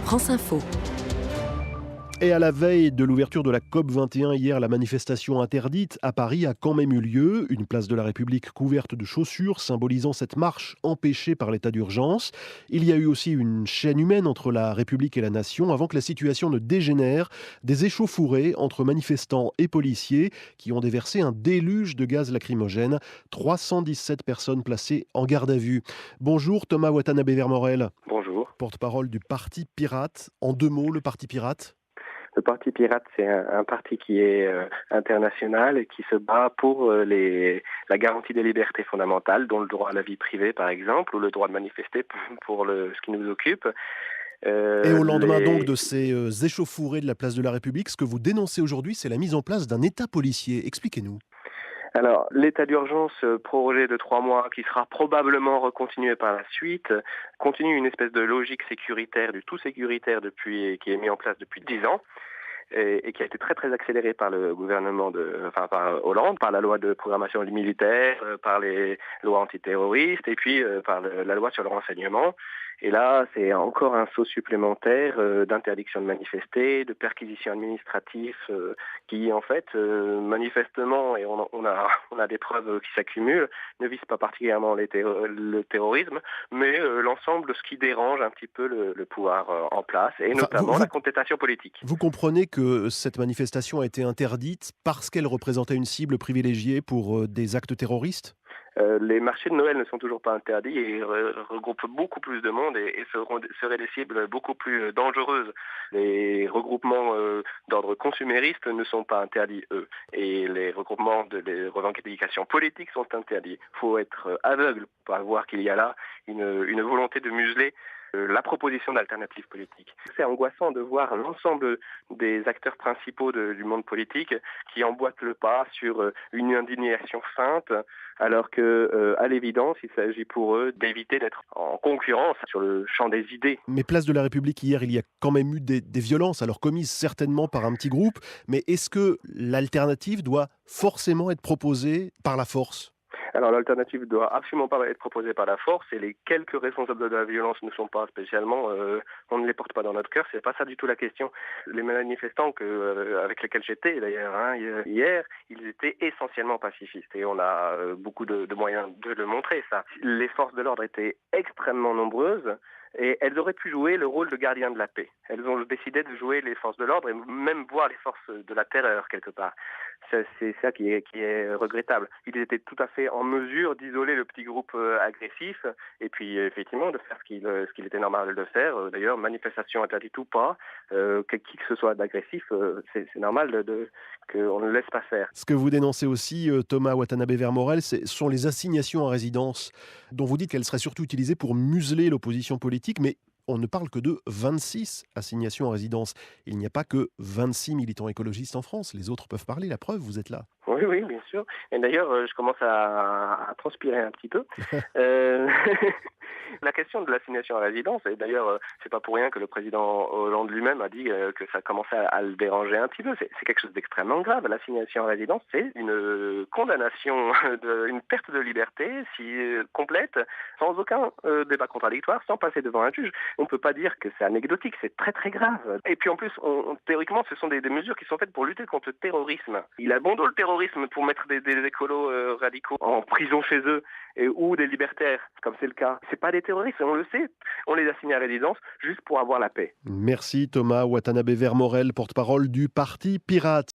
France Info. Et à la veille de l'ouverture de la COP21 hier, la manifestation interdite à Paris a quand même eu lieu. Une place de la République couverte de chaussures, symbolisant cette marche empêchée par l'état d'urgence. Il y a eu aussi une chaîne humaine entre la République et la nation avant que la situation ne dégénère. Des échauffourées entre manifestants et policiers qui ont déversé un déluge de gaz lacrymogène. 317 personnes placées en garde à vue. Bonjour Thomas Watanabe-Vermorel, Bonjour. porte-parole du Parti Pirate. En deux mots, le Parti Pirate? Le Parti Pirate, c'est un parti qui est international et qui se bat pour la garantie des libertés fondamentales, dont le droit à la vie privée, par exemple, ou le droit de manifester pour ce qui nous occupe. Et au lendemain donc de ces échauffourées de la place de la République, ce que vous dénoncez aujourd'hui, c'est la mise en place d'un État policier. Expliquez-nous. Alors, l'état d'urgence prorogé de 3 mois, qui sera probablement recontinué par la suite, continue une espèce de logique sécuritaire, du tout sécuritaire qui est mis en place depuis 10 ans. Et qui a été très très accéléré par le gouvernement par Hollande, par la loi de programmation militaire, par les lois antiterroristes et puis par la loi sur le renseignement. Et là, c'est encore un saut supplémentaire d'interdiction de manifester, de perquisition administrative qui, en fait, manifestement, et on a des preuves qui s'accumulent, ne vise pas particulièrement le terrorisme, mais l'ensemble de ce qui dérange un petit peu le pouvoir en place, et Enfin, notamment la contestation politique. vous comprenez que cette manifestation a été interdite parce qu'elle représentait une cible privilégiée pour des actes terroristes? Les marchés de Noël ne sont toujours pas interdits et regroupent beaucoup plus de monde et seraient des cibles beaucoup plus dangereuses. Les regroupements d'ordre consumériste ne sont pas interdits, eux. Et les regroupements les revendications politiques sont interdits. Il faut être aveugle pour voir qu'il y a là une volonté de museler la proposition d'alternatives politiques. C'est angoissant de voir l'ensemble des acteurs principaux du monde politique qui emboîtent le pas sur une indignation feinte, alors que, à l'évidence, il s'agit pour eux d'éviter d'être en concurrence sur le champ des idées. Mais place de la République hier, il y a quand même eu des violences, alors commises certainement par un petit groupe, mais est-ce que l'alternative doit forcément être proposée par la force? Alors l'alternative doit absolument pas être proposée par la force et les quelques responsables de la violence ne sont pas spécialement, on ne les porte pas dans notre cœur, c'est pas ça du tout la question. Les manifestants avec lesquels j'étais d'ailleurs hier, ils étaient essentiellement pacifistes et on a beaucoup de moyens de le montrer ça. Les forces de l'ordre étaient extrêmement nombreuses. Et elles auraient pu jouer le rôle de gardien de la paix. Elles ont décidé de jouer les forces de l'ordre et même voir les forces de la terreur quelque part. C'est ça qui est regrettable. Ils étaient tout à fait en mesure d'isoler le petit groupe agressif et puis effectivement de faire ce qu'il était normal de faire. D'ailleurs, manifestation interdite ou pas, qui que ce soit d'agressif, c'est normal qu'on ne le laisse pas faire. Ce que vous dénoncez aussi, Thomas Watanabe-Vermorel, ce sont les assignations à résidence, dont vous dites qu'elles seraient surtout utilisées pour museler l'opposition politique, mais on ne parle que de 26 assignations à résidence. Il n'y a pas que 26 militants écologistes en France. Les autres peuvent parler, la preuve, vous êtes là. Oui, oui, bien sûr. Et d'ailleurs, je commence à transpirer un petit peu. Euh, La question de l'assignation à résidence, et d'ailleurs, c'est pas pour rien que le président Hollande lui-même a dit que ça commençait à le déranger un petit peu. C'est quelque chose d'extrêmement grave. L'assignation à résidence, c'est une condamnation, une perte de liberté complète, sans aucun débat contradictoire, sans passer devant un juge. On ne peut pas dire que c'est anecdotique, c'est très très grave. Et puis en plus, théoriquement, ce sont des mesures qui sont faites pour lutter contre le terrorisme. Il a bon dos le terrorisme pour mettre des écolos radicaux en prison chez eux ou des libertaires, comme c'est le cas. C'est pas des terroristes, on le sait. On les assigne à résidence juste pour avoir la paix. Merci Thomas Watanabe-Vermorel, porte-parole du Parti Pirate.